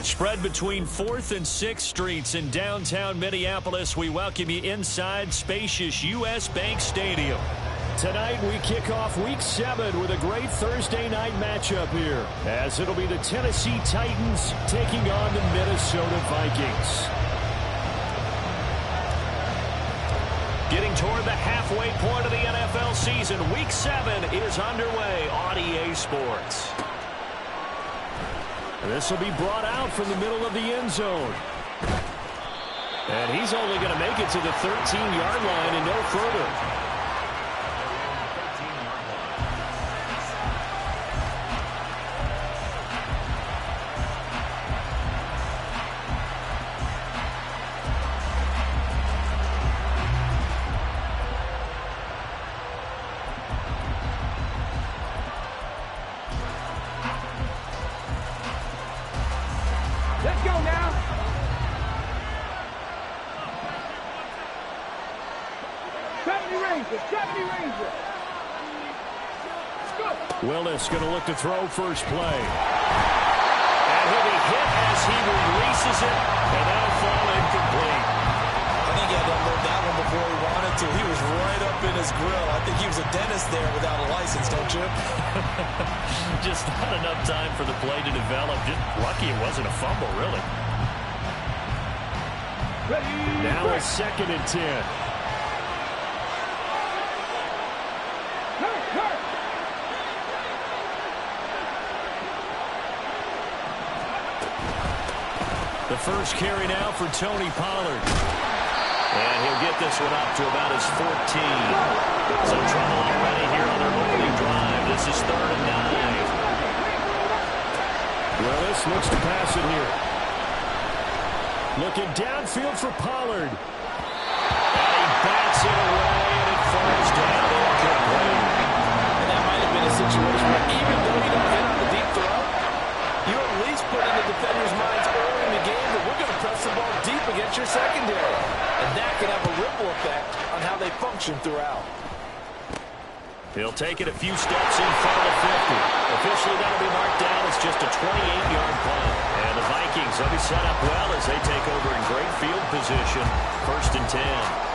Spread between 4th and 6th Streets in downtown Minneapolis. We welcome you inside spacious U.S. Bank Stadium. Tonight we kick off Week 7 with a great Thursday night matchup here, as it'll be the Tennessee Titans taking on the Minnesota Vikings. Getting toward the halfway point of the NFL season, Week 7 is underway on EA Sports. This will be brought out from the middle of the end zone. And he's only going to make it to the 13-yard line and no further. Let's go now. Seventy Ranger. Willis going to look to throw first play. And he'll be hit as he releases it, and that'll fall incomplete. I think he had to unload that one before he wanted to. He was right up in his grill. I think he was a dentist there without a license, don't you? Just not enough time for the play to develop. Just lucky it wasn't a fumble, really. Now it's 2nd and 10. The first carry now for Tony Pollard. And he'll get this one up to about his 14. Some trouble already here on their opening drive. This is 3rd and 9. Willis looks to pass it here. Looking downfield for Pollard. And he bats it away, and it falls down incomplete. And that might have been a situation where even though you don't hit on the deep throw, you at least put in the defender's minds early in the game that we're going to press the ball deep against your secondary. And that can have a ripple effect on how they function throughout. He'll take it a few steps in front of 50. Officially, that'll be marked down as just a 28-yard punt. And the Vikings will be set up well as they take over in great field position. 1st and 10.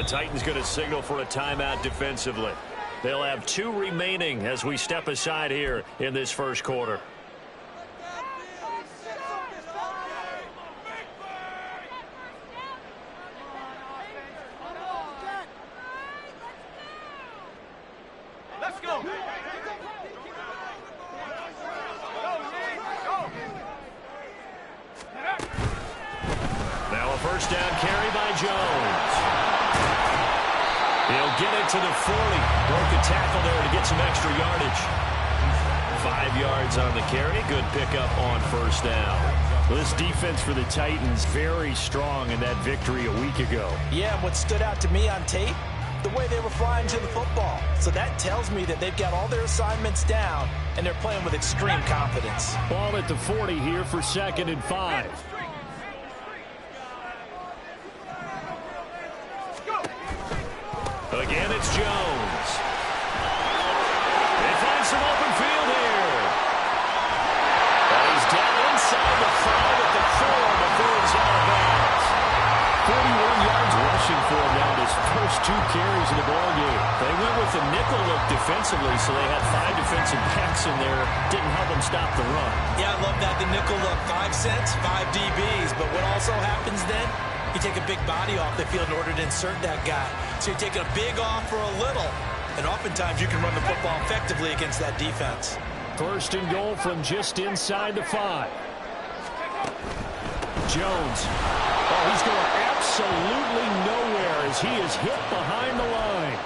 Titans going to signal for a timeout defensively. They'll have 2 remaining as we step aside here in this first quarter. Let's go. Now a first down carry by Jones. He'll get it to the 40. Broke a tackle there to get some extra yardage. 5 yards on the carry. Good pickup on first down. Well, this defense for the Titans very strong in that victory a week ago. Yeah, what stood out to me on tape, the way they were flying to the football. So that tells me that they've got all their assignments down, and they're playing with extreme confidence. Ball at the 40 here for 2nd and 5. Again, it's Jones. They find some open field here. And he's down inside the 5 at the 4 before he's out of bounds. 41 yards rushing for him now in his first 2 carries in the ballgame. They went with the nickel look defensively, so they had 5 defensive backs in there. Didn't help them stop the run. Yeah, I love that, the nickel look. 5 cents, 5 DBs. But what also happens then? You take a big body off the field in order to insert that guy. So you're taking a big off for a little. And oftentimes you can run the football effectively against that defense. 1st and goal from just inside the 5. Jones. Oh, he's going absolutely nowhere as he is hit behind the line.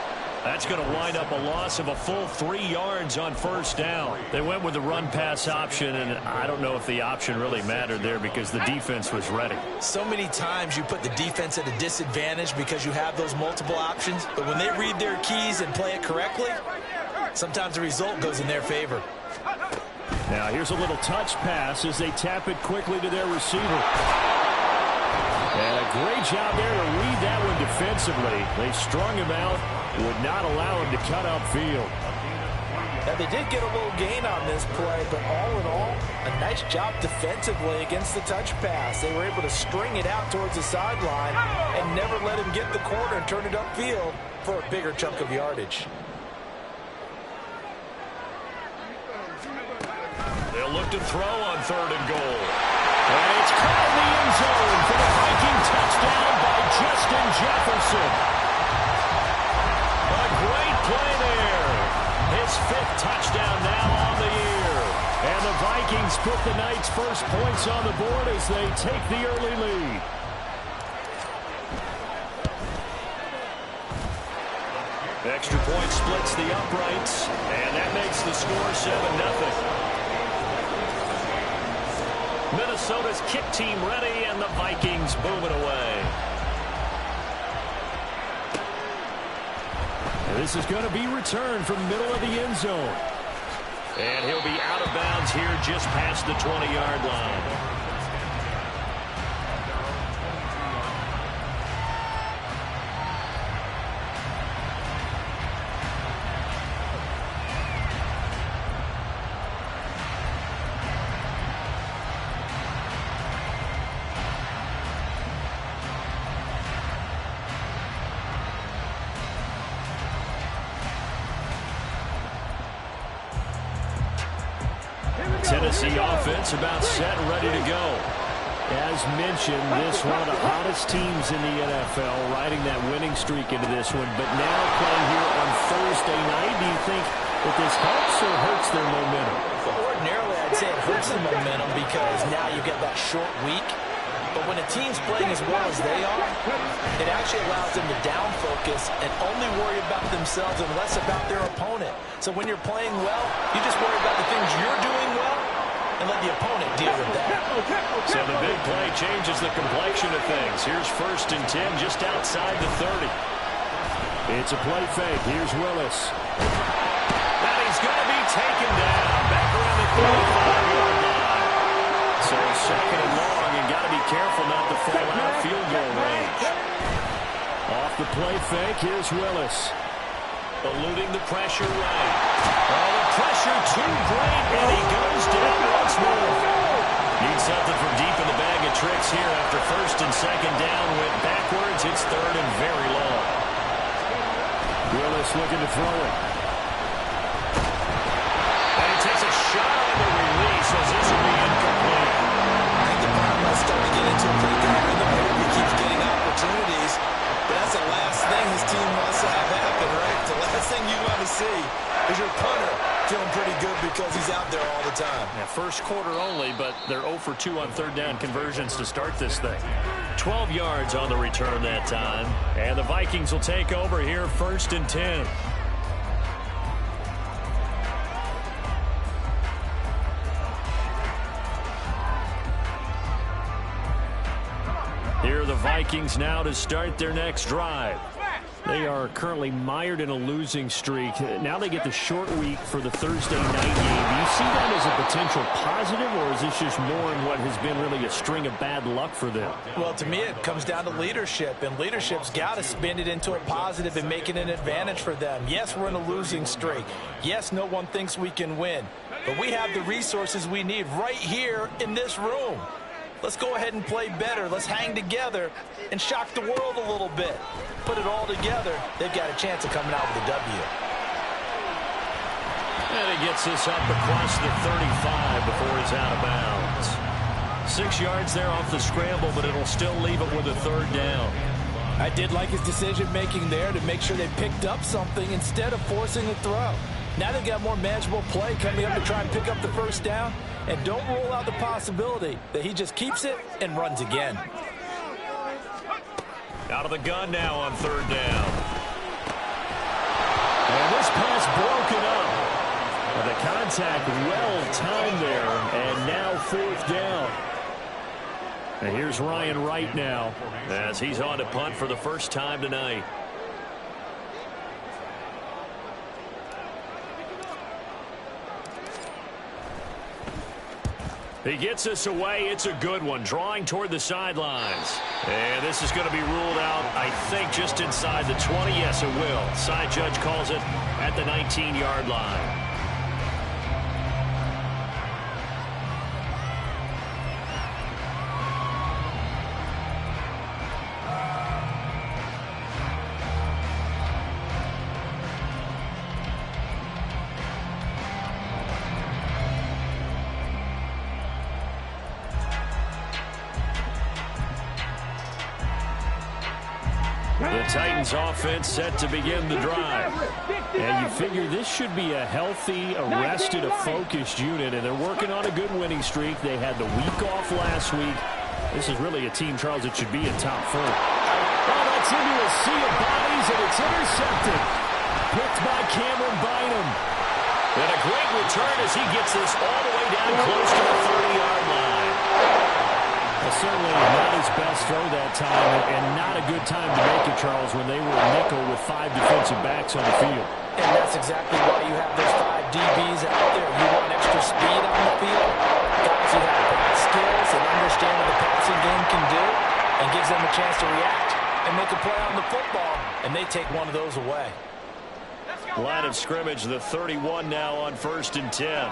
That's going to wind up a loss of a full 3 yards on first down. They went with the run-pass option, and I don't know if the option really mattered there because the defense was ready. So many times you put the defense at a disadvantage because you have those multiple options, but when they read their keys and play it correctly, sometimes the result goes in their favor. Now here's a little touch pass as they tap it quickly to their receiver. And a great job there to read that one defensively. They strung him out, would not allow him to cut upfield. Now, they did get a little gain on this play, but all in all, a nice job defensively against the touch pass. They were able to string it out towards the sideline and never let him get the corner and turn it upfield for a bigger chunk of yardage. They'll look to throw on 3rd and goal. And it's caught in the end zone for the Viking touchdown by Justin Jefferson. A great play there. His 5th touchdown now on the year. And the Vikings put the Knights' first points on the board as they take the early lead. Extra point splits the uprights, and that makes the score 7-0. Minnesota's kick team ready, and the Vikings booming away. This is going to be returned from the middle of the end zone. And he'll be out of bounds here just past the 20-yard line. Tennessee offense about set and ready to go. As mentioned, this one of the hottest teams in the NFL, riding that winning streak into this one. But now playing here on Thursday night, do you think that this helps or hurts their momentum? Well, ordinarily, I'd say it hurts the momentum because now you get that short week. But when a team's playing as well as they are, it actually allows them to down focus and only worry about themselves and less about their opponent. So when you're playing well, you just worry about the things you're doing well and let the opponent deal with that. So the big play changes the complexion of things. Here's 1st and 10 just outside the 30. It's a play fake. Here's Willis. And he's going to be taken down back around the 35-yard line. So 2nd and long, you got to be careful not to fall out of field goal range. Off the play fake, here's Willis. Eluding the pressure right. Oh, the pressure too great, and he goes down once more. Needs something from deep in the bag of tricks here after 1st and 2nd down. Went backwards, it's 3rd and very long. Willis looking to throw it. And he takes a shot on the release as this will be incomplete. I think the Broncos starting to get into a pretty good rhythm here. He keeps getting opportunities. But that's the last thing his team wants to have happen, right? The last thing you want to see is your punter feeling pretty good because he's out there all the time. Yeah, first quarter only, but they're 0 for 2 on 3rd down conversions to start this thing. 12 yards on the return that time. And the Vikings will take over here 1st and 10. Here are the Vikings now to start their next drive. They are currently mired in a losing streak. Now they get the short week for the Thursday night game. Do you see that as a potential positive, or is this just more in what has been really a string of bad luck for them? Well, to me, it comes down to leadership, and leadership's got to spin it into a positive and make it an advantage for them. Yes, we're in a losing streak. Yes, no one thinks we can win, but we have the resources we need right here in this room. Let's go ahead and play better. Let's hang together and shock the world a little bit. Put it all together. They've got a chance of coming out with a W. And he gets this up across the 35 before he's out of bounds. 6 yards there off the scramble, but it'll still leave it with a 3rd down. I did like his decision-making there to make sure they picked up something instead of forcing a throw. Now they've got more manageable play coming up to try and pick up the 1st down. And don't rule out the possibility that he just keeps it and runs again. Out of the gun now on 3rd down. And this pass broken up. The contact well timed there. And now 4th down. And here's Ryan Wright now as he's on to punt for the first time tonight. He gets us away. It's a good one, drawing toward the sidelines. And this is going to be ruled out, I think, just inside the 20. Yes, it will. Side judge calls it at the 19-yard line. The Titans offense set to begin the drive. And you figure this should be a healthy, arrested, a focused unit, and they're working on a good winning streak. They had the week off last week. This is really a team, Charles, that should be in top 4. Oh, that's into a sea of bodies, and it's intercepted. Picked by Cameron Bynum. And a great return as he gets this all the way down close to the 30-yard line. Certainly not his best throw that time, and not a good time to make it, Charles, when they were a nickel with 5 defensive backs on the field. And that's exactly why you have those 5 DBs out there. You want extra speed on the field. Guys who have pass skills and understand what the passing game can do, and gives them a chance to react and make a play on the football, and they take one of those away. Line of scrimmage, the 31 now on 1st and 10.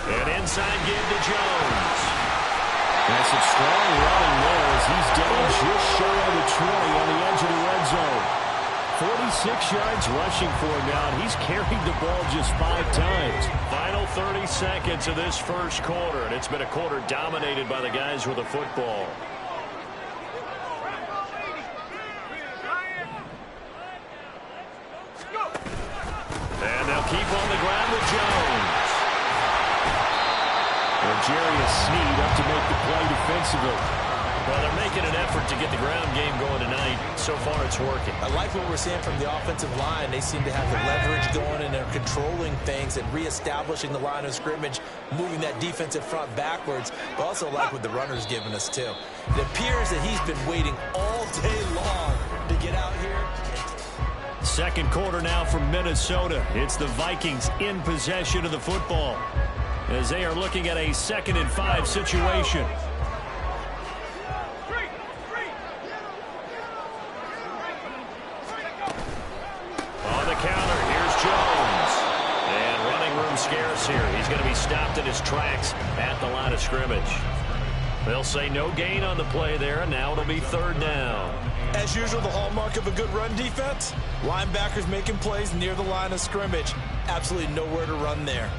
And inside give to Jones. That's a strong running there as he's down just shy of the 20 on the edge of the red zone. 46 yards rushing for him now, and he's carried the ball just 5 times. Final 30 seconds of this first quarter, and it's been a quarter dominated by the guys with the football. And they'll keep on the ground with Jones. Jarius Sneed up to make the play defensively. Well, they're making an effort to get the ground game going tonight. So far, it's working. I like what we're seeing from the offensive line. They seem to have the leverage going, and they're controlling things and reestablishing the line of scrimmage, moving that defensive front backwards. But also like what the runner's giving us, too. It appears that he's been waiting all day long to get out here. Second quarter now from Minnesota. It's the Vikings in possession of the football, as they are looking at a 2nd and 5 situation. On the counter, here's Jones. And running room scarce here. He's going to be stopped in his tracks at the line of scrimmage. They'll say no gain on the play there, and now it'll be 3rd down. As usual, the hallmark of a good run defense, linebackers making plays near the line of scrimmage. Absolutely nowhere to run there.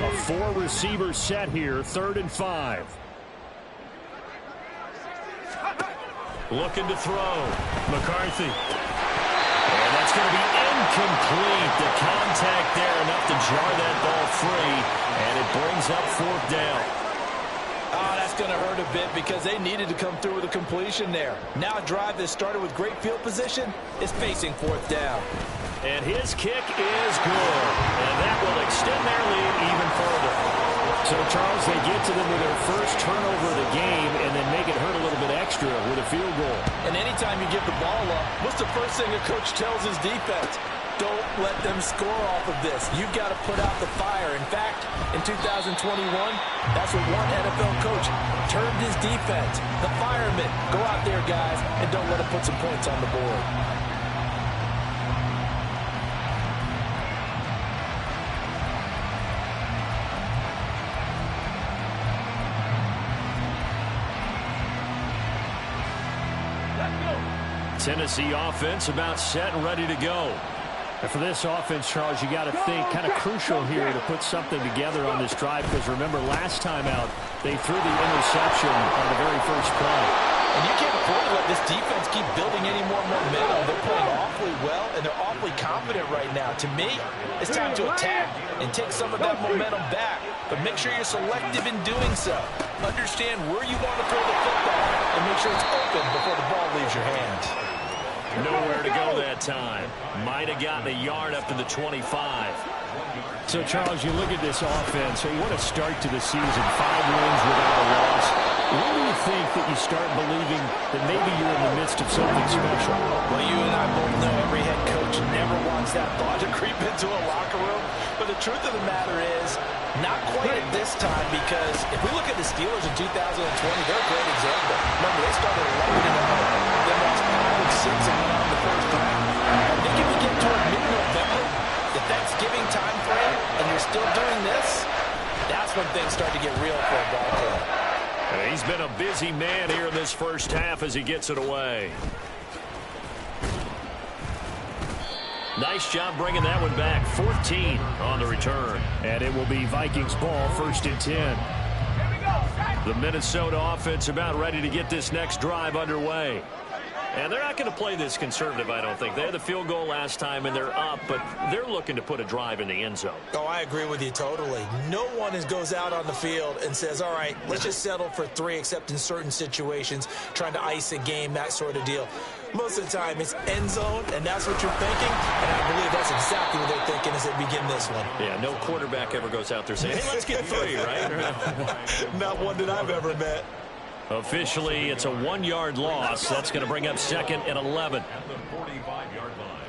A 4-receiver set here, 3rd and 5. Looking to throw. McCarthy. And that's going to be incomplete. The contact there enough to jar that ball free. And it brings up 4th down. Oh, that's going to hurt a bit because they needed to come through with a completion there. Now a drive that started with great field position is facing 4th down. And his kick is good. And that will extend their lead even further. So, Charles, they get to them with their first turnover of the game and then make it hurt a little bit extra with a field goal. And anytime you give the ball up, what's the first thing a coach tells his defense? Don't let them score off of this. You've got to put out the fire. In fact, in 2021, that's what one NFL coach termed his defense. The firemen. Go out there, guys, and don't let them put some points on the board. Tennessee offense about set and ready to go. And for this offense, Charles, you got to think kind of crucial here to put something together on this drive, because remember last time out they threw the interception on the very first play. And you can't afford to let this defense keep building any more momentum. They're playing awfully well, and they're awfully confident right now. To me, it's time to attack and take some of that momentum back. But make sure you're selective in doing so. Understand where you want to throw the football, and make sure it's open before the ball leaves your hands. Nowhere to go that time. Might have gotten a yard up to the 25. So, Charles, you look at this offense, and what a start to the season. 5 wins without a loss. When do you think that you start believing that maybe you're in the midst of something special? Well, you and I both know every head coach never wants that thought to creep into a locker room. But the truth of the matter is, not quite at this time, because if we look at the Steelers in 2020, they're a great example. Remember, they started 11-0, then lost 5 of 6 and went on the first round. I think if we get toward mid-November, the Thanksgiving time frame, and you're still doing this, that's when things start to get real for a ball club. He's been a busy man here in this first half as he gets it away. Nice job bringing that one back. 14 on the return. And it will be Vikings ball, 1st and 10. The Minnesota offense about ready to get this next drive underway. And they're not going to play this conservative, I don't think. They had the field goal last time, and they're up, but they're looking to put a drive in the end zone. Oh, I agree with you totally. No one goes out on the field and says, all right, let's just settle for 3, except in certain situations, trying to ice a game, that sort of deal. Most of the time, it's end zone, and that's what you're thinking, and I believe that's exactly what they're thinking as they begin this one. Yeah, no quarterback ever goes out there saying, hey, let's get 3, right? Not one that I've ever met. Officially, it's a 1-yard loss. That's going to bring up 2nd and 11. At the 45-yard line.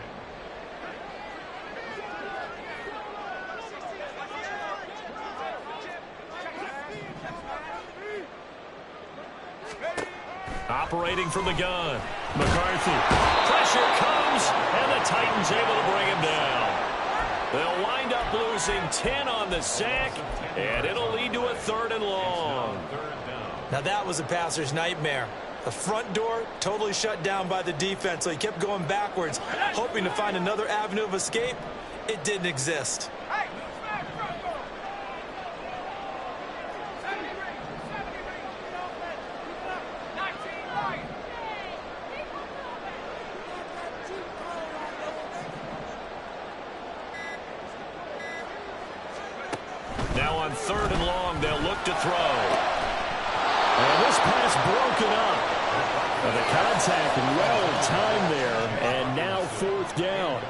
Operating from the gun. McCarthy. Pressure comes, and the Titans able to bring him down. They'll wind up losing 10 on the sack, and it'll lead to a 3rd and long. Now that was a passer's nightmare. The front door totally shut down by the defense, so he kept going backwards, hoping to find another avenue of escape. It didn't exist. Now on 3rd and long, they'll look to throw. And this pass broken up. The contact well timed there, and now 4th down.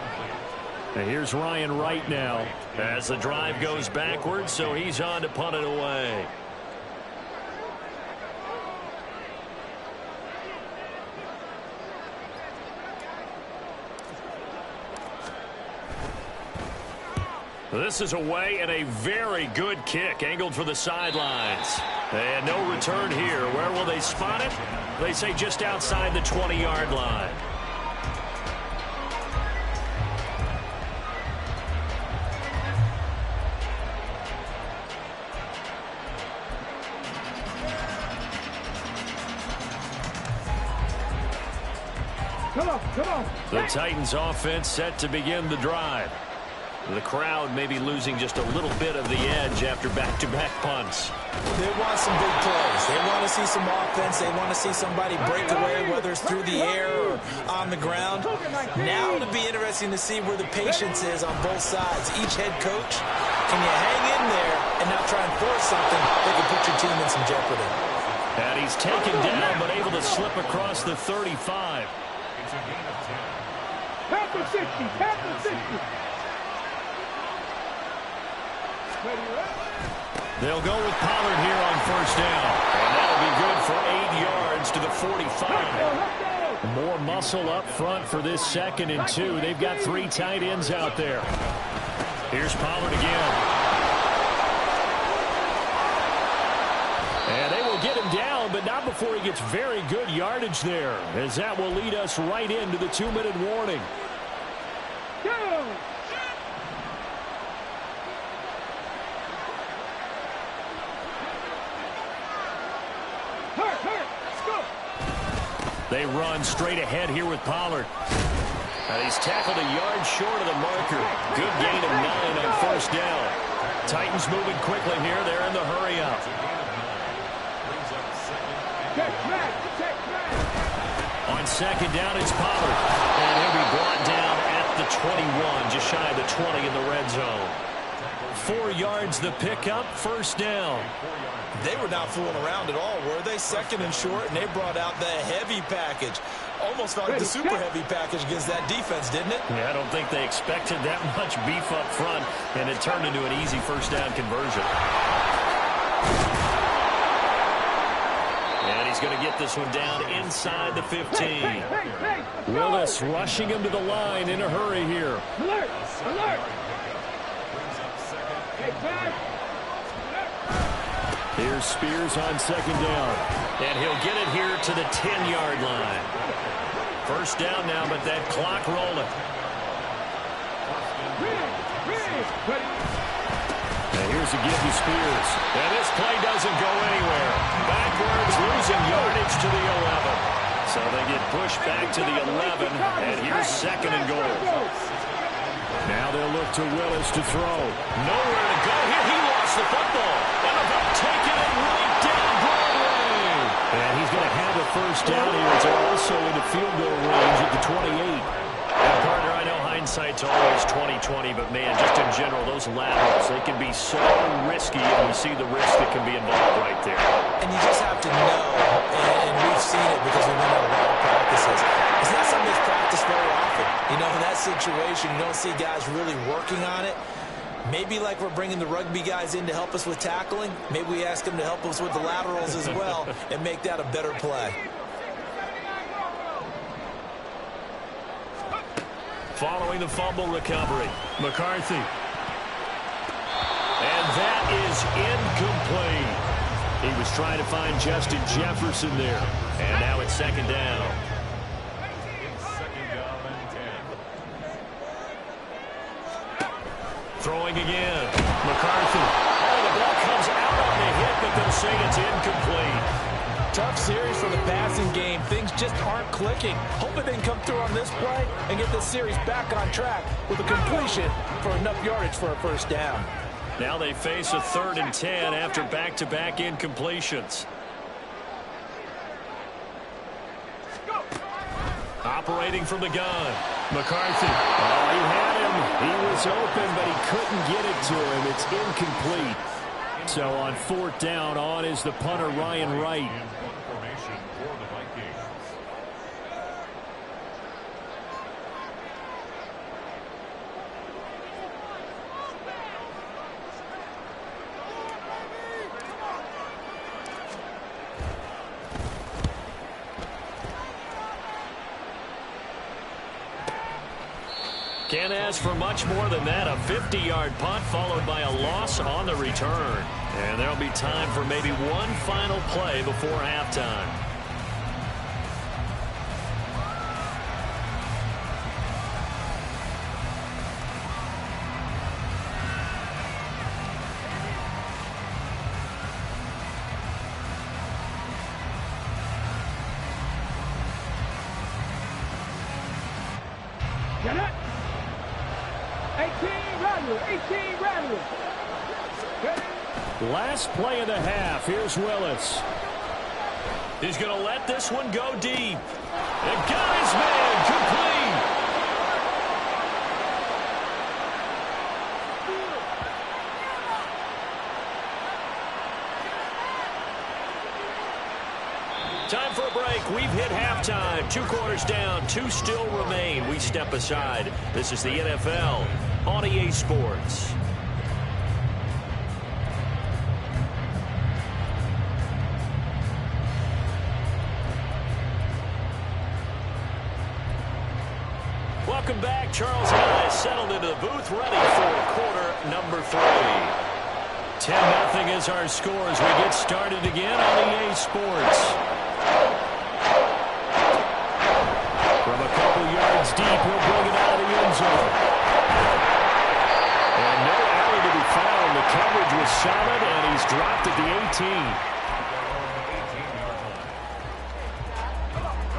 And here's Ryan Wright now. As the drive goes backwards, so he's on to punt it away. This is away and a very good kick angled for the sidelines. And no return here. Where will they spot it? They say just outside the 20-yard line. Come on. The Titans offense set to begin the drive. The crowd may be losing just a little bit of the edge after back-to-back punts. They want some big plays. They want to see some offense. They want to see somebody break away, whether it's through the air or on the ground. Now it'll be interesting to see where the patience is on both sides. Each head coach, can you hang in there and not try and force something that can put your team in some jeopardy? And he's taken down but able to slip across the 35. It's a gain of 10. Tap the 60. They'll go with Pollard here on 1st down. And that'll be good for 8 yards to the 45. More muscle up front for this 2nd and 2. They've got 3 tight ends out there. Here's Pollard again. And they will get him down, but not before he gets very good yardage there, as that will lead us right into the 2-minute warning. Go! They run straight ahead here with Pollard. He's tackled a yard short of the marker. Good gain of 9 on 1st down. Titans moving quickly here. They're in the hurry-up. On 2nd down, it's Pollard. And he'll be brought down at the 21, just shy of the 20 in the red zone. 4 yards the pickup, 1st down. They were not fooling around at all, were they? 2nd and short, and they brought out the heavy package. almost felt like the super heavy package against that defense, didn't it? Yeah, I don't think they expected that much beef up front, and it turned into an easy first down conversion. And he's going to get this one down inside the 15. Willis rushing him to the line in a hurry here. Alert! Alert! Here's Spears on second down. And he'll get it here to the 10-yard line. First down now, but that clock rolling. And here's a give to Spears. And this play doesn't go anywhere. Backwards, losing yardage to the 11. So they get pushed back to the 11, and here's second and goal. Now they'll look to Willis to throw. Nowhere to go here. He lost the football. And about taking it right down Broadway. And he's going to have a first down here. It's also into field goal range at the 28. And partner, I know hindsight's always 20/20, but man, just in general, those laterals, they can be so risky, and we see the risk that can be involved right there. And you just have to know, and we've seen it because we've been at a lot of practices. It's not something that's practiced very often. You know, in that situation, you don't see guys really working on it. Maybe like we're bringing the rugby guys in to help us with tackling, maybe we ask them to help us with the laterals as well and make that a better play. Following the fumble recovery, McCarthy. And that is incomplete. He was trying to find Justin Jefferson there. And now it's second down. Second down and 10. Throwing again. McCarthy. Oh, the ball comes out on the hit, but they'll say it's incomplete. Tough series for the passing game. Things just aren't clicking. Hoping they can come through on this play and get this series back on track with a completion for enough yardage for a first down. Now they face a 3rd and 10 after back-to-back incompletions. Operating from the gun. McCarthy. Oh, he had him. He was open, but he couldn't get it to him. It's incomplete. So on 4th down, on is the punter, Ryan Wright. Formation for the Vikings. Can't ask for much more than that. A 50-yard punt followed by a loss on the return. And there'll be time for maybe one final play before halftime. Get it? 18 rattle, 18 rattle. Last play of the half. Here's Willis. He's going to let this one go deep. And got his man complete. Time for a break. We've hit halftime. 2 quarters down. 2 still remain. We step aside. This is the NFL on EA Sports. Welcome back. Charles and I settled into the booth, ready for quarter number 3. 10-0 is our score as we get started again on EA Sports. From a couple yards deep, he'll bring it out of the end zone. And no error to be found. The coverage was solid, and he's dropped at the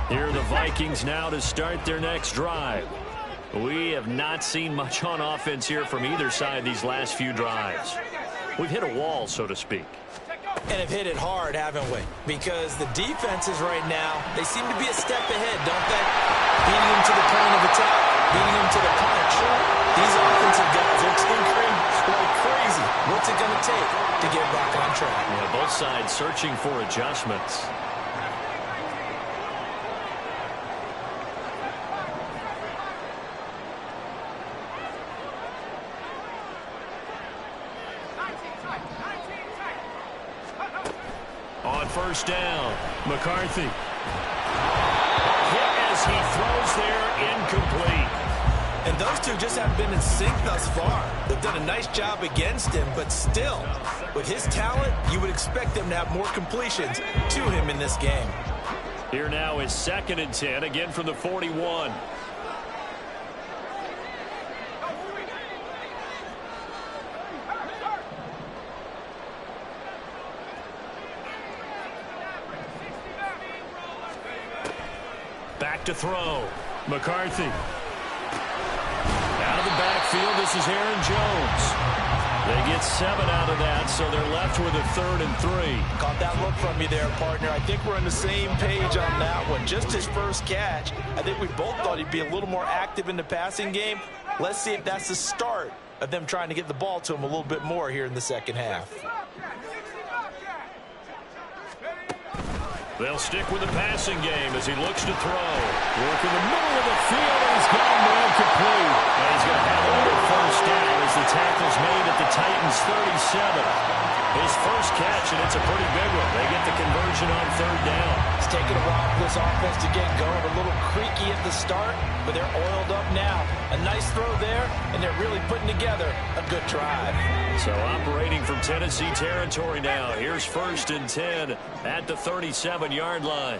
18. Here are the Vikings now to start their next drive. We have not seen much on offense here from either side these last few drives. We've hit a wall, so to speak. And have hit it hard, haven't we? Because the defenses right now, they seem to be a step ahead, don't they? Beating them to the point of attack, beating them to the punch. These offensive guys are tinkering like crazy. What's it going to take to get back on track? Yeah, both sides searching for adjustments. McCarthy. Hit as he throws there, incomplete. And those two just haven't been in sync thus far. They've done a nice job against him, but still, with his talent, you would expect them to have more completions to him in this game. Here now is 2nd and 10, again from the 41. Back to throw. McCarthy. Out of the backfield, this is Aaron Jones. They get 7 out of that, so they're left with a 3rd and 3. Caught that look from you there, partner. I think we're on the same page on that one. Just his first catch. I think we both thought he'd be a little more active in the passing game. Let's see if that's the start of them trying to get the ball to him a little bit more here in the second half. They'll stick with the passing game as he looks to throw. Work in the middle of the field, and he's got him incomplete. And he's going to have another first down as the tackle's made at the Titans' 37. His first catch, and it's a pretty big one. They get the conversion on 3rd down. It's taken a while for this offense to get going. A little creaky at the start, but they're oiled up now. A nice throw there, and they're really putting together a good drive. So operating from Tennessee territory now. Here's 1st and 10 at the 37-yard line.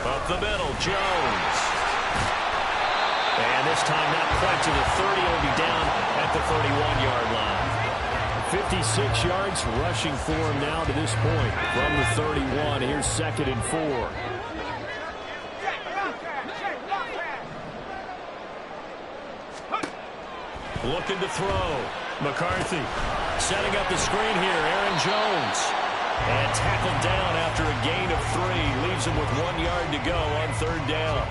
Up the middle, Jones. And this time not quite to the 30. He'll be down at the 31-yard line. 56 yards rushing for him now to this point. From the 31, here's 2nd and 4. Looking to throw. McCarthy. Setting up the screen here, Aaron Jones. And tackled down after a gain of 3. Leaves him with 1 yard to go on 3rd down.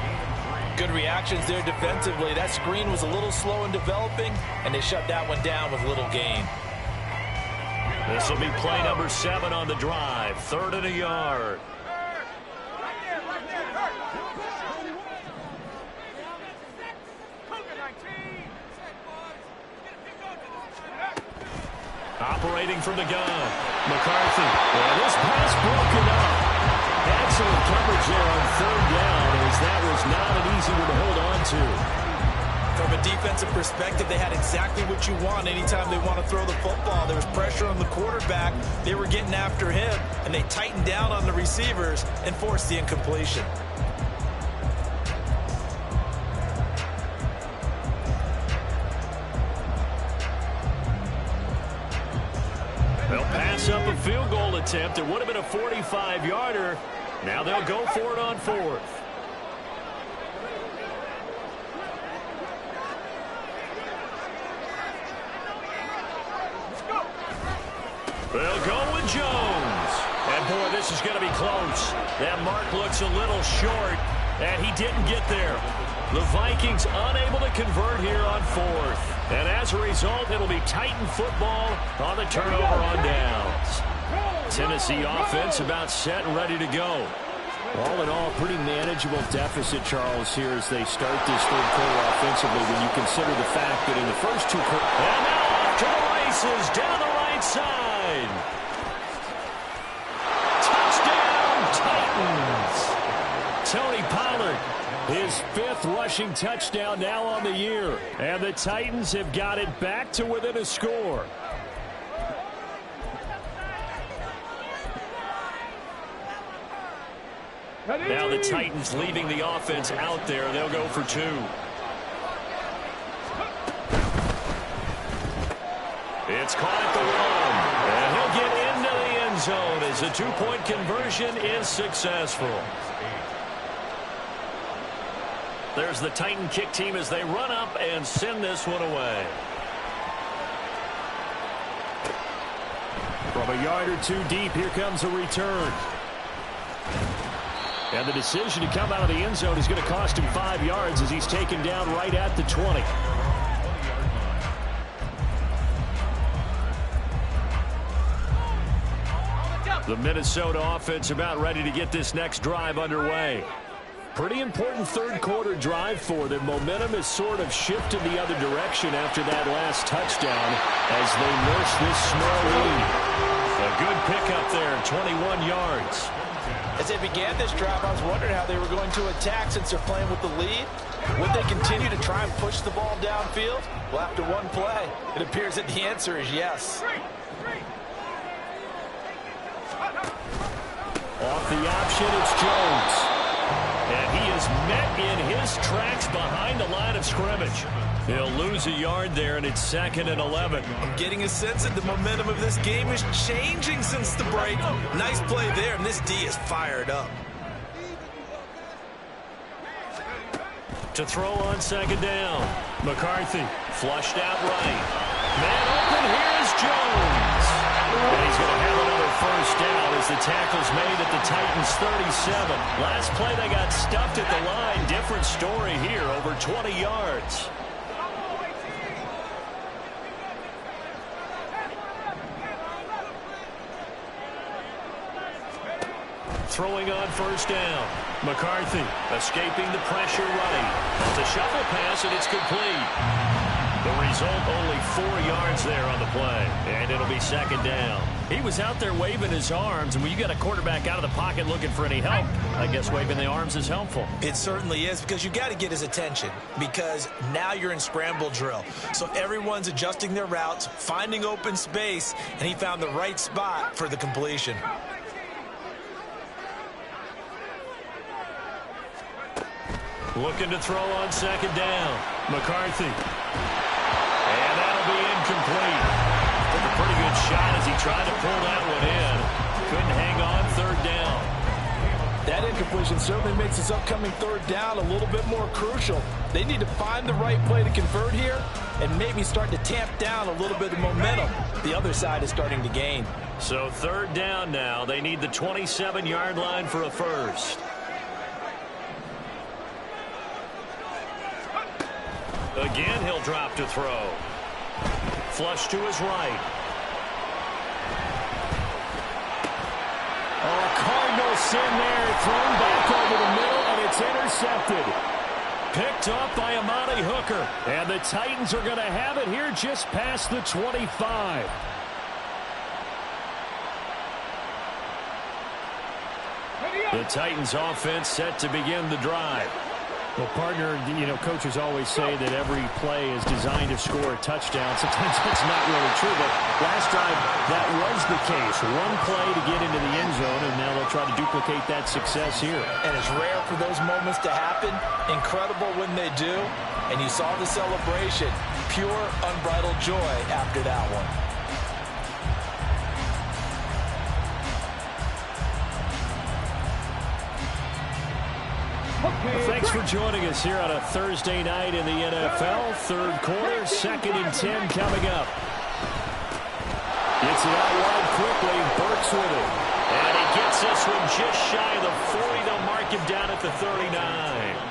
Good reactions there defensively. That screen was a little slow in developing, and they shut that one down with little gain. This will be play number 7 on the drive. 3rd and a yard. Operating from the gun. McCarthy. And this pass broken up. Excellent coverage there on 3rd down, as that was not an easy one to hold on to. From a defensive perspective, they had exactly what you want anytime they want to throw the football. There was pressure on the quarterback. They were getting after him, and they tightened down on the receivers and forced the incompletion. They'll pass up a field goal attempt. It would have been a 45-yarder. Now they'll go for it on 4th. They'll go with Jones. And, boy, this is going to be close. That mark looks a little short, and he didn't get there. The Vikings unable to convert here on 4th. And as a result, it'll be Titan football on the turnover on downs. Tennessee offense about set and ready to go. All in all, pretty manageable deficit, Charles, here as they start this 3rd quarter offensively when you consider the fact that in the first 2 quarters... And now off to the races down the right side. Touchdown, Titans. Tony Pollard, his 5th rushing touchdown now on the year. And the Titans have got it back to within a score. Now the Titans leaving the offense out there. They'll go for 2. It's caught at the 1. And he'll get into the end zone as the 2-point conversion is successful. There's the Titan kick team as they run up and send this one away. From a yard or 2 deep, here comes a return. And the decision to come out of the end zone is going to cost him 5 yards as he's taken down right at the 20. The Minnesota offense about ready to get this next drive underway. Pretty important third-quarter drive for them. Momentum has sort of shifted the other direction after that last touchdown as they nurse this small lead. A good pickup there, 21 yards. As they began this drive, I was wondering how they were going to attack since they're playing with the lead. Would they continue to try and push the ball downfield? Well, after one play, it appears that the answer is yes. Off the option, it's Jones. And he is met in his tracks behind the line of scrimmage. He'll lose a yard there, and it's 2nd and 11. I'm getting a sense that the momentum of this game is changing since the break. Nice play there, and this D is fired up. To throw on 2nd down. McCarthy flushed out right. Man open, here's Jones. And he's going to have another first down as the tackle's made at the Titans' 37. Last play they got stuffed at the line. Different story here, over 20 yards. Throwing on first down. McCarthy escaping the pressure right. It's a shuffle pass, and it's complete. The result, only 4 yards there on the play. And it'll be 2nd down. He was out there waving his arms, and when you got a quarterback out of the pocket looking for any help, I guess waving the arms is helpful. It certainly is, because you got to get his attention, because now you're in scramble drill. So everyone's adjusting their routes, finding open space, and he found the right spot for the completion. Looking to throw on 2nd down. McCarthy. And that'll be incomplete. Took a pretty good shot as he tried to pull that one in. Couldn't hang on 3rd down. That incompletion certainly makes this upcoming 3rd down a little bit more crucial. They need to find the right play to convert here and maybe start to tamp down a little bit of momentum. The other side is starting to gain. So 3rd down now. They need the 27-yard line for a first. Again, he'll drop to throw. Flush to his right. Oh, Cardinal sin there. Thrown back over the middle, and it's intercepted. Picked off by Amani Hooker. And the Titans are going to have it here just past the 25. The Titans offense set to begin the drive. Well, partner, coaches always say that every play is designed to score a touchdown. Sometimes that's not really true, but last drive, that was the case. One play to get into the end zone, and now they'll try to duplicate that success here. And it's rare for those moments to happen. Incredible when they do. And you saw the celebration. Pure, unbridled joy after that one. Thanks for joining us here on a Thursday night in the NFL. 3rd quarter, 2nd and 10 coming up. Gets it out wide quickly. Burks with it. And he gets this one just shy of the 40. They'll mark him down at the 39.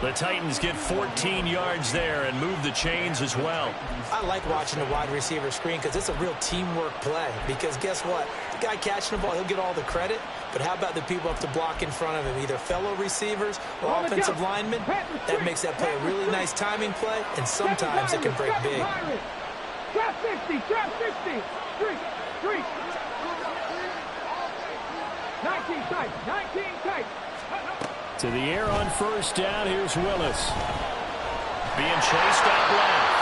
The Titans get 14 yards there and move the chains as well. I like watching the wide receiver screen because it's a real teamwork play. Because guess what? The guy catching the ball, he'll get all the credit. But how about the people up to block in front of him, either fellow receivers or offensive linemen? That makes that play a really nice timing play, and sometimes it can break big. Trap 60, trap 60. Streak. 19 tight, 19 tight. To the air on first down, here's Willis. Being chased out left.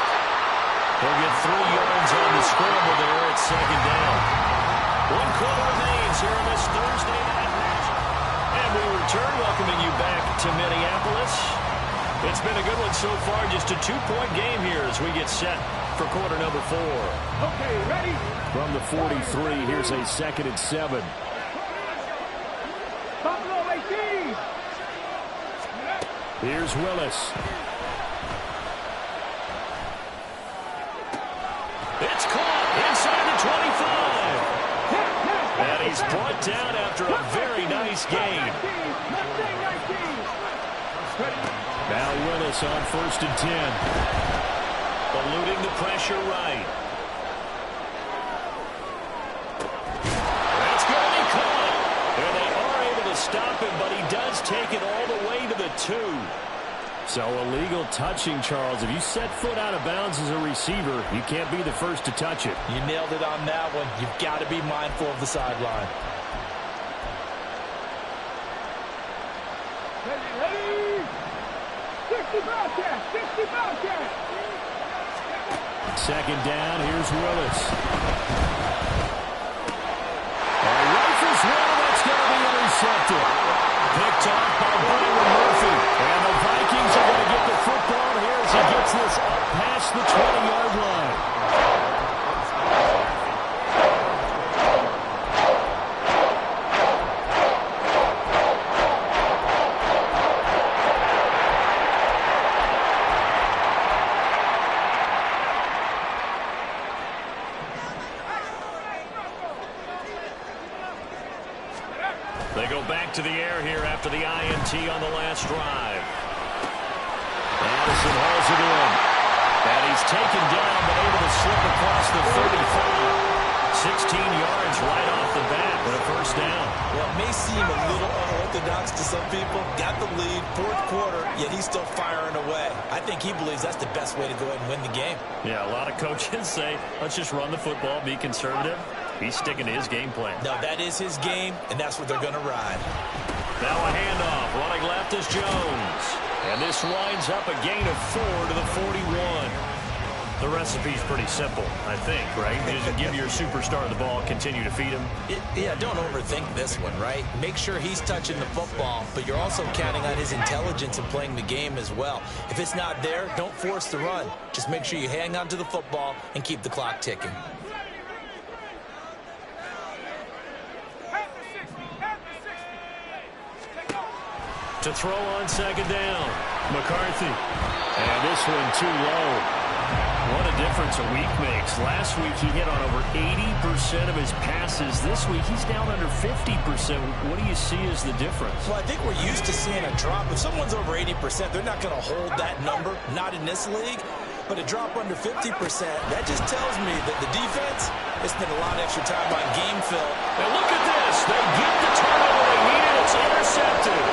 He'll get 3 yards on the scramble there at 2nd down. 1 quarter remains here in this Thursday night match. And we return, welcoming you back to Minneapolis. It's been a good one so far, just a 2-point game here as we get set for quarter number 4. Okay, ready? From the 43, here's a 2nd and 7. Buffalo 18. Here's Willis. It's caught inside the 25. And he's brought down after a very nice game. Now Willis on 1st and 10. Eluding the pressure right. That's going to be caught. And they are able to stop him, but he does take it all the way 2. So illegal touching, Charles. If you set foot out of bounds as a receiver, you can't be the first to touch it. You nailed it on that one. You've got to be mindful of the sideline. Ready? 60 Bobcat! 60 Bobcat! Second down, here's Willis. Rifles one, that's going to be intercepted. Picked off by Byron Murphy. And the Vikings are going to get the football here as he gets this up past the 20-yard line. They go back to the air here after the INT on the last drive. Addison hauls it in. And he's taken down, but able to slip across the 35. 16 yards right off the bat, but a first down. Well, it may seem a little unorthodox to some people. Got the lead, fourth quarter, yet he's still firing away. I think he believes that's the best way to go ahead and win the game. Yeah, a lot of coaches say, let's just run the football, be conservative. He's sticking to his game plan. No, that is his game, and that's what they're going to ride. Now a handoff. Running left is Jones. And this winds up a gain of 4 to the 41. The recipe's pretty simple, I think, right? You just give your superstar the ball, continue to feed him. Yeah, don't overthink this one, right? Make sure he's touching the football, but you're also counting on his intelligence in playing the game as well. If it's not there, don't force the run. Just make sure you hang on to the football and keep the clock ticking. To throw on second down. McCarthy. And this one too low. What a difference a week makes. Last week he hit on over 80% of his passes. This week he's down under 50%. What do you see as the difference? Well, I think we're used to seeing a drop. If someone's over 80%, they're not going to hold that number. Not in this league. But a drop under 50%, that just tells me that the defense has spent a lot of extra time on game film. And look at this. They get the turnover they needed. It's intercepted.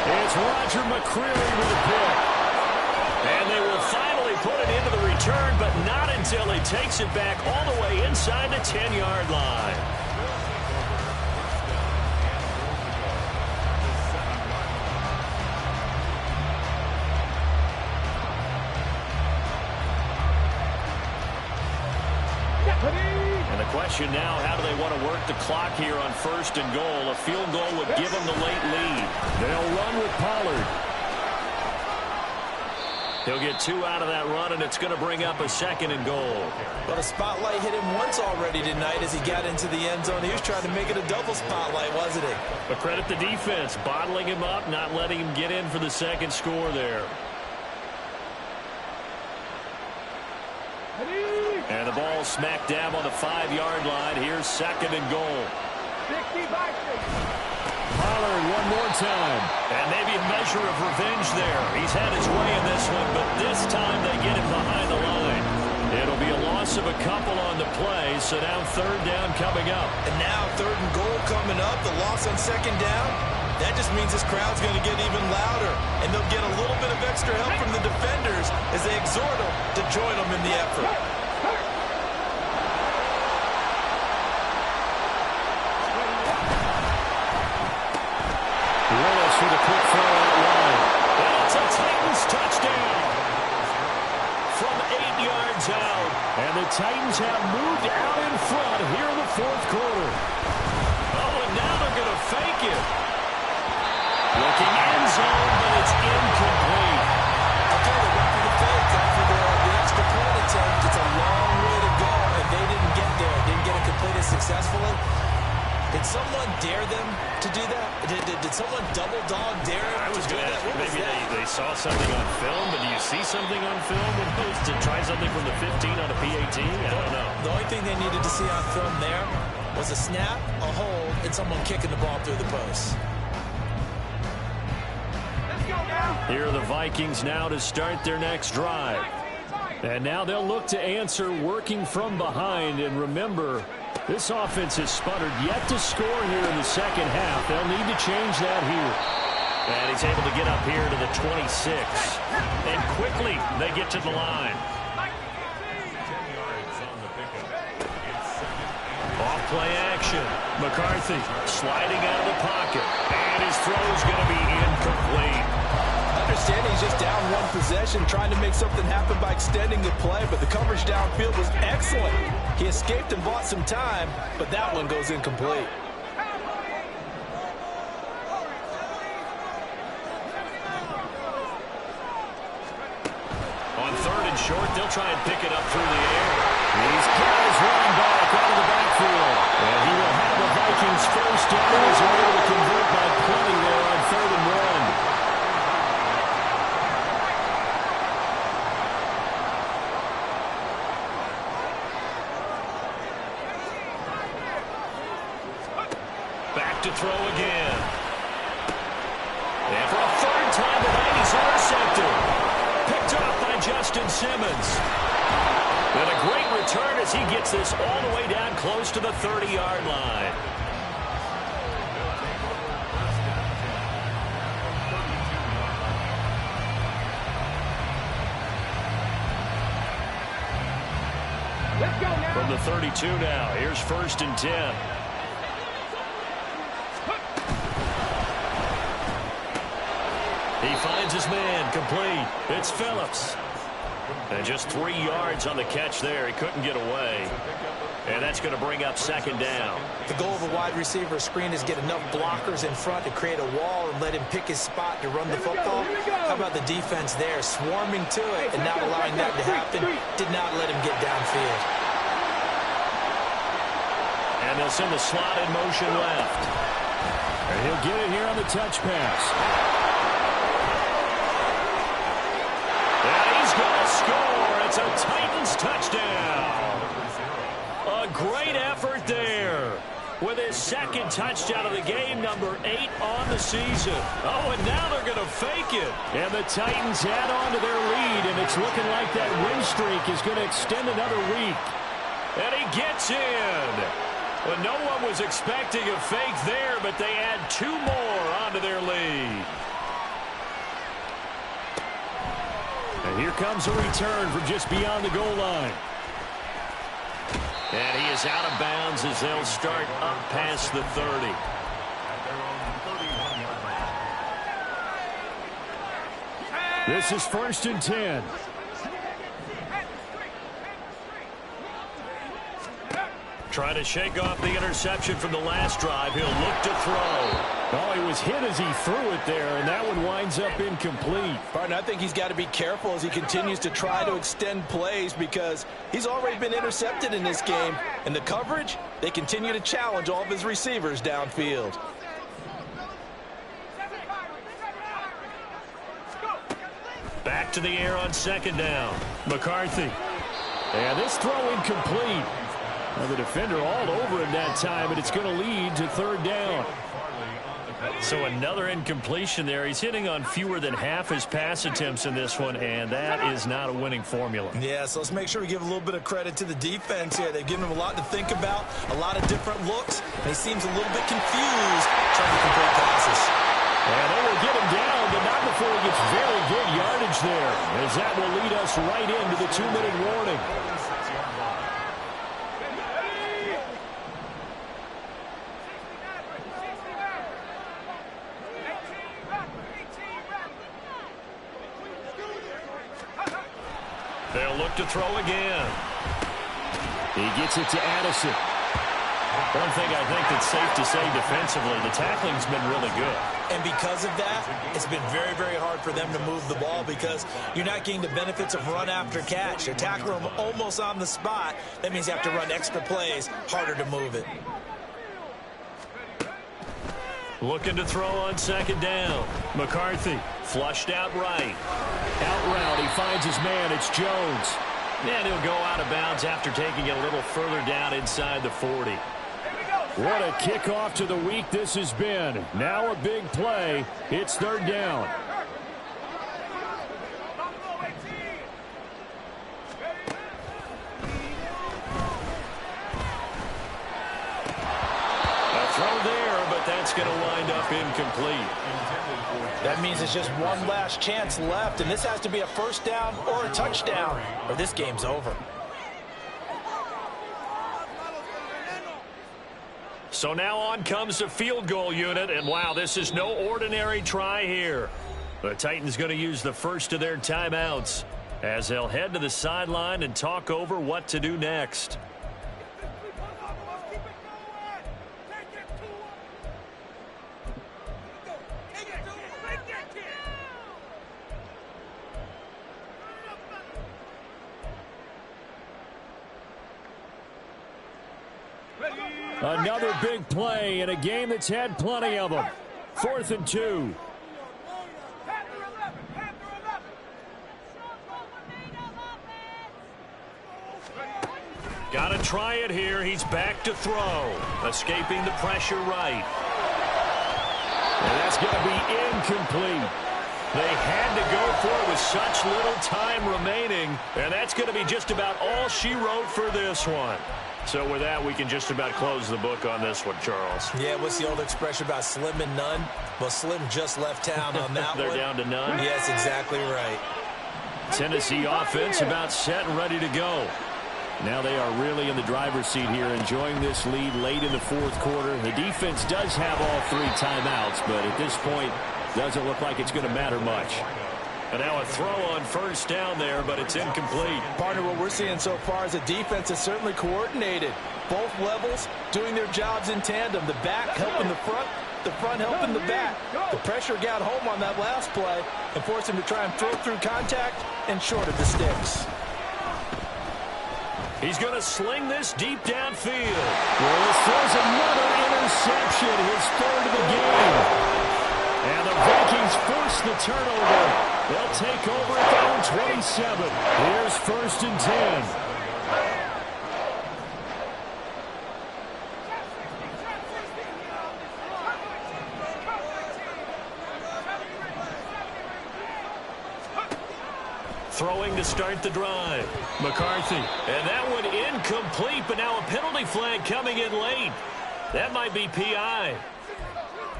It's Roger McCreary with the pick. And they will finally put it into the return, but not until he takes it back all the way inside the 10-yard line. And the question now, how do they want to work the clock here on first and goal? A field goal would give them the late lead. They'll run with Pollard. He'll get 2 out of that run, and it's going to bring up a second and goal. But a spotlight hit him once already tonight as he got into the end zone. He was trying to make it a double spotlight, wasn't he? But credit the defense, bottling him up, not letting him get in for the second score there. And the ball smack dab on the 5-yard line. Here's second and goal. 60 by 60. Pollard one more time. And maybe a measure of revenge there. He's had his way in this one, but this time they get him behind the line. It'll be a loss of a couple on the play, so now third down coming up. And now third and goal coming up, the loss on second down. That just means this crowd's going to get even louder, and they'll get a little bit of extra help from the defenders as they exhort them to join them in the effort. Willis with a quick throw out wide. And it's a Titans touchdown from 8 yards out. And the Titans have moved out in front here in the fourth quarter. Oh, and now they're going to fake it. Looking end zone, but it's incomplete. I'll tell you, after the fake, after the extra point attempt, it's a long way to go, and they didn't get there. Didn't get it completed successfully. Did someone dare them to do that? Did someone double dog dare them I was to do going to that? ask, What was maybe that? they saw something on film, but do you see something on film opposed to try something from the 15 on a PAT? I don't know. The only thing they needed to see on film there was a snap, a hold, and someone kicking the ball through the post. Here are the Vikings now to start their next drive. And now they'll look to answer working from behind. And remember, this offense has sputtered yet to score here in the second half. They'll need to change that here. And he's able to get up here to the 26. And quickly they get to the line. Off-play action. McCarthy sliding out of the pocket. And his throw is going to be incomplete. Understanding he's just down one possession, trying to make something happen by extending the play, but the coverage downfield was excellent. He escaped and bought some time, but that one goes incomplete. On third and short, they'll try and pick it up through the air. He's got his running back out of the backfield. And he will have the Vikings first down as they're able to convert by plenty there on 3rd and 1. Back to throw again. And for a third time tonight, he's intercepted. Picked off by Justin Simmons. And a great return as he gets this all the way down close to the 30-yard line. Let's go now. From the 32 now, here's 1st and 10. He finds his man, complete. It's Phillips. And just 3 yards on the catch there. He couldn't get away. And that's going to bring up 2nd down. The goal of a wide receiver screen is get enough blockers in front to create a wall and let him pick his spot to run the football. How about the defense there, swarming to it and not allowing that to happen? Did not let him get downfield. And they'll send the slot in motion left. And he'll get it here on the touch pass. And he's going to score. It's a Titans touchdown. A great effort there with his 2nd touchdown of the game, number 8 on the season. Oh, and now they're going to fake it. And the Titans add on to their lead, and it's looking like that win streak is going to extend another week. And he gets in. Well, no one was expecting a fake there, but they add 2 more onto their lead. And here comes a return from just beyond the goal line. And he is out of bounds as they'll start up past the 30. This is 1st and 10. Trying to shake off the interception from the last drive. He'll look to throw. Oh, he was hit as he threw it there, and that one winds up incomplete. Partner, I think he's got to be careful as he continues to try to extend plays because he's already been intercepted in this game. And the coverage, they continue to challenge all of his receivers downfield. Back to the air on 2nd down. McCarthy. And this throw incomplete. Now the defender all over him that time, but it's going to lead to 3rd down. So another incompletion there. He's hitting on fewer than half his pass attempts in this one, and that is not a winning formula. Yeah, so let's make sure we give a little bit of credit to the defense here. They've given him a lot to think about, a lot of different looks, and he seems a little bit confused trying to complete passes. And they will get him down, but not before he gets very good yardage there, as that will lead us right into the 2-minute warning. They'll look to throw again. He gets it to Addison. One thing I think that's safe to say defensively, the tackling's been really good. And because of that, it's been very, very hard for them to move the ball because you're not getting the benefits of run after catch. They're tackling them almost on the spot. That means you have to run extra plays, harder to move it. Looking to throw on 2nd down. McCarthy flushed out right. Out route, he finds his man. It's Jones. And he'll go out of bounds after taking it a little further down inside the 40. What a kickoff to the week this has been. Now a big play. It's 3rd down. A throw there, but that's going to wind up up incomplete. That means it's just one last chance left, and this has to be a first down or a touchdown, or this game's over. So now on comes the field goal unit, and wow, this is no ordinary try here. The Titans going to use the first of their timeouts as they'll head to the sideline and talk over what to do next. Another big play in a game that's had plenty of them. 4th and 2. Got to try it here. He's back to throw. Escaping the pressure right. And that's going to be incomplete. They had to go for it with such little time remaining, and that's going to be just about all she wrote for this one. So with that, we can just about close the book on this one, Charles. Yeah, what's the old expression about slim and none? Well, Slim just left town on that They're one. down to none. Yes, exactly right. Tennessee offense about set and ready to go. Now they are really in the driver's seat here, enjoying this lead late in the 4th quarter. The defense does have all 3 timeouts, but at this point, doesn't look like it's going to matter much. And now a throw on first down there, but it's incomplete. Partner, what we're seeing so far is the defense is certainly coordinated. Both levels doing their jobs in tandem. The back helping the front helping the back. The pressure got home on that last play and forced him to try and throw through contact and short of the sticks. He's going to sling this deep downfield. Willis throws another interception, his 3rd of the game. And the Vikings force the turnover. They'll take over at their own 27. Here's 1st and 10. Throwing to start the drive. McCarthy. And that one incomplete, but now a penalty flag coming in late. That might be PI.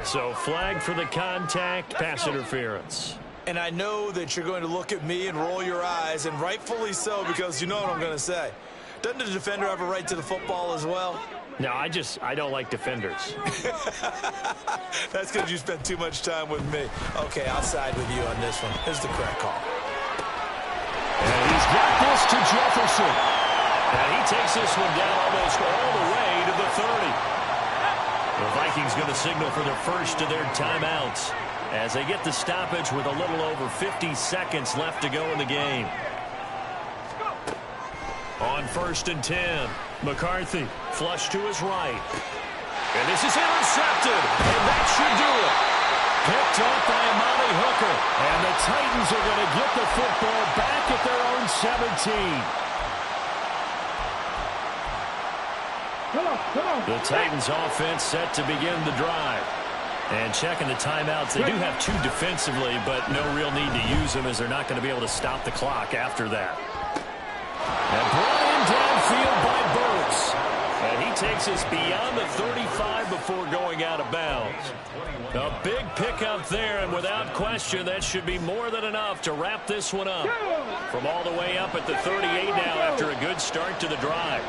So flag for the contact, pass interference. And I know that you're going to look at me and roll your eyes, and rightfully so, because you know what I'm going to say. Doesn't the defender have a right to the football as well? No, I don't like defenders. That's because you spent too much time with me. Okay, I'll side with you on this one. Here's the correct call. And he's got this to Jefferson. And he takes this one down almost all the way to the 30. The Vikings going to signal for the first of their timeouts as they get the stoppage with a little over 50 seconds left to go in the game. On 1st and 10, McCarthy flush to his right. And this is intercepted, and that should do it. Picked up by Amani Hooker. And the Titans are going to get the football back at their own 17. The Titans offense set to begin the drive. And checking the timeouts, they do have 2 defensively, but no real need to use them as they're not going to be able to stop the clock after that. And brought in downfield by Burks. And he takes us beyond the 35 before going out of bounds. A big pickup there, and without question, that should be more than enough to wrap this one up. From all the way up at the 38 now after a good start to the drive.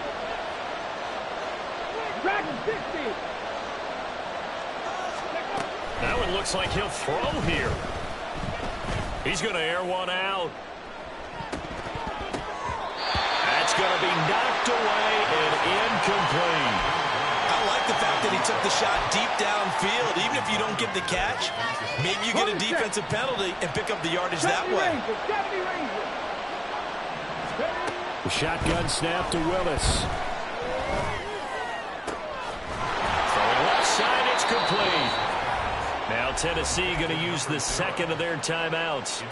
That one looks like he'll throw here. He's going to air one out. That's going to be knocked away and incomplete. I like the fact that he took the shot deep downfield. Even if you don't get the catch, maybe you get a defensive penalty and pick up the yardage that way. The shotgun snap to Willis. Throwing left side, it's complete. Now Tennessee going to use the second of their timeouts.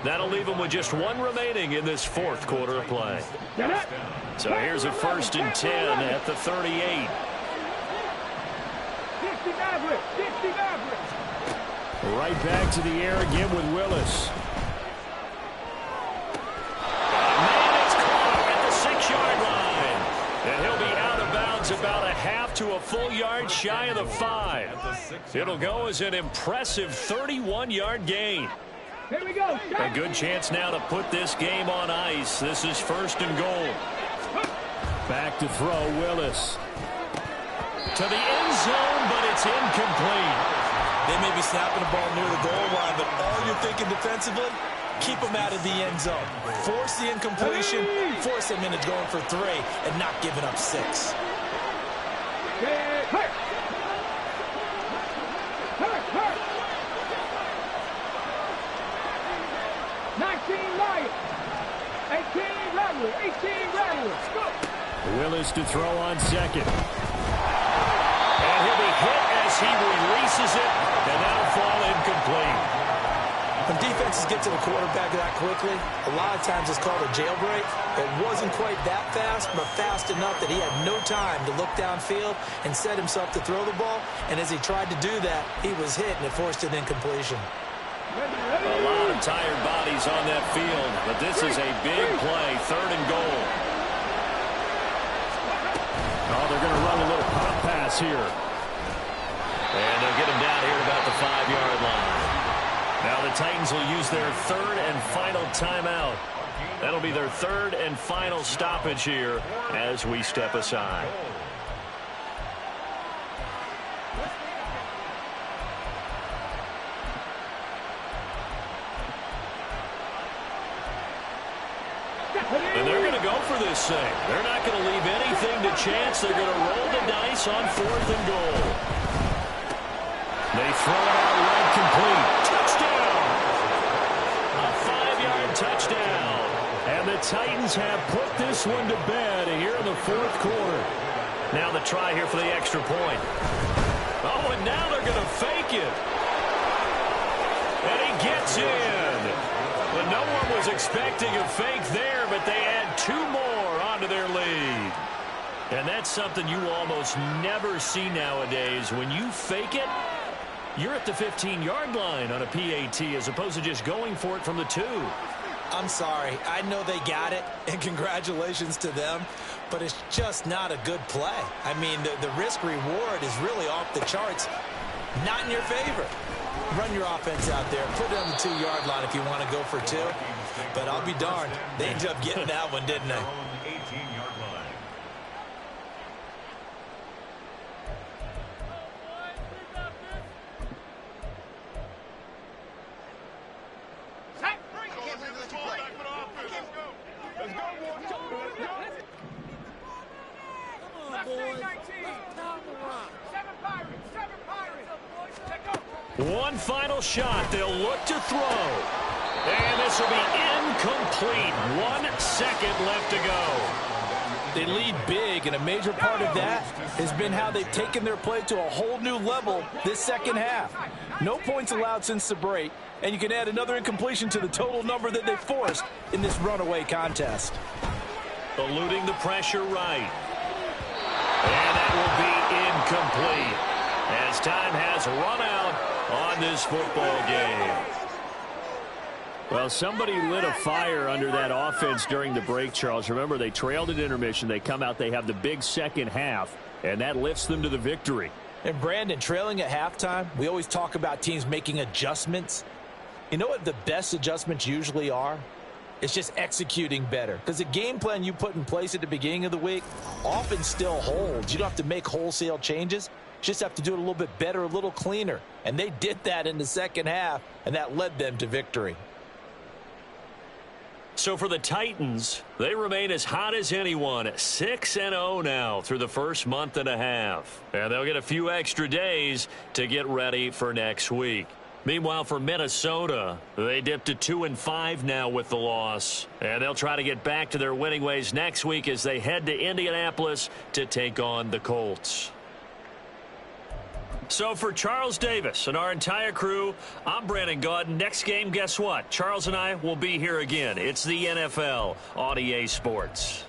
That'll leave them with just 1 remaining in this 4th quarter of play. So here's a 1st and 10 at the 38. Right back to the air again with Willis. Man, it's caught at the 6-yard line. And he'll be out of bounds about a half to a full yard shy of the 5. It'll go as an impressive 31-yard gain. Here we go. A good chance now to put this game on ice. This is 1st and goal. Back to throw, Willis. To the end zone, but it's incomplete. They may be snapping the ball near the goal line, but all you're thinking defensively, keep them out of the end zone. Force the incompletion, force them into going for 3, and not giving up 6. Hurt. 19 Lions. 18 Rattlers. 18 Rattlers. Go. Willis to throw on 2nd. And he'll be hit as he releases it, and that'll fall incomplete. When defenses get to the quarterback that quickly, a lot of times it's called a jailbreak. It wasn't quite that fast, but fast enough that he had no time to look downfield and set himself to throw the ball. And as he tried to do that, he was hit, and it forced an incompletion. A lot of tired bodies on that field, but this is a big play, 3rd and goal. Oh, they're going to run a little pop pass here. And they'll get him down here at about the 5-yard line. Now the Titans will use their 3rd and final timeout. That'll be their 3rd and final stoppage here as we step aside. And they're going to go for this thing. They're not going to leave anything to chance. They're going to roll the dice on 4th and goal. They throw it out right complete. Touchdown! A 5-yard touchdown. And the Titans have put this one to bed here in the 4th quarter. Now the try here for the extra point. Oh, and now they're going to fake it. And he gets in. But no one was expecting a fake there, but they add 2 more onto their lead. And that's something you almost never see nowadays. When you fake it, you're at the 15-yard line on a PAT as opposed to just going for it from the 2. I'm sorry. I know they got it, and congratulations to them, but it's just not a good play. I mean, the risk-reward is really off the charts, not in your favor. Run your offense out there. Put it on the 2-yard line if you want to go for 2. But I'll be darned. They ended up getting that one, didn't they? 18-yard line. One final shot. They'll look to throw. And this will be incomplete. 1 second left to go. They lead big, and a major part of that has been how they've taken their play to a whole new level this second half. No points allowed since the break, and you can add another incompletion to the total number that they forced in this runaway contest. Eluding the pressure right. And that will be incomplete as time has run out on this football game. Well, somebody lit a fire under that offense during the break, Charles. Remember, they trailed at intermission. They come out, they have the big second half, and that lifts them to the victory. And, Brandon, trailing at halftime, we always talk about teams making adjustments. You know what the best adjustments usually are? It's just executing better. Because the game plan you put in place at the beginning of the week often still holds. You don't have to make wholesale changes. Just have to do it a little bit better, a little cleaner. And they did that in the second half, and that led them to victory. So for the Titans, they remain as hot as anyone, 6-0 now through the first month and a half. And they'll get a few extra days to get ready for next week. Meanwhile, for Minnesota, they dipped to 2-5 now with the loss. And they'll try to get back to their winning ways next week as they head to Indianapolis to take on the Colts. So for Charles Davis and our entire crew, I'm Brandon Gaudin. Next game, guess what? Charles and I will be here again. It's the NFL on EA Sports.